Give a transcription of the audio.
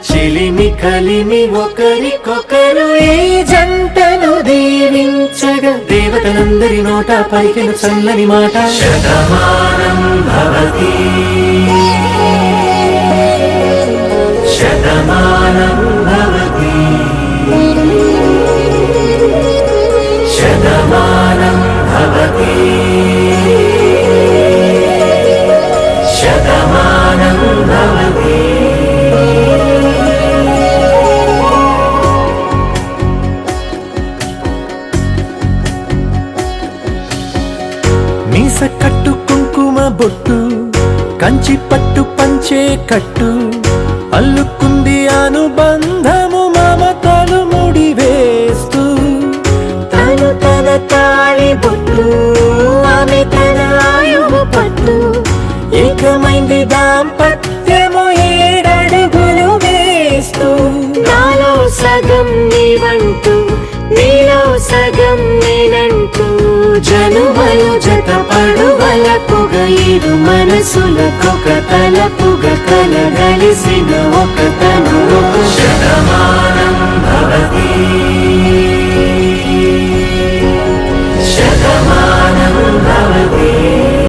చిలిమి కలిమి ఒకరికొకరు ఈ జంటను దీవించగా దేవతలందరి నోట పలికిన చల్లని మాట శతమానం భవతి శతమానం భవతి శతమానం భవతి శతమానం భవతి. మీస కట్టు కుంకుమ బొట్టు కంచి పట్టు పంచే కట్టు అల్లుకుంది అనుబంధము మమతలు ముడివేస్తూ తను తన తాళి బొట్టు ఆమె తన ఆయువు పట్టు ఏకమైంది దాంపత్యము 7 అడుగులు వేస్తూ నాలో సగం నీవంటూ నీలో సగం నేనంటూ జనుమలు జత పడువలపుగ ఇరు మనసులకొక తలపుగ కలగలిసిన ఒక తను శతమానం భవతి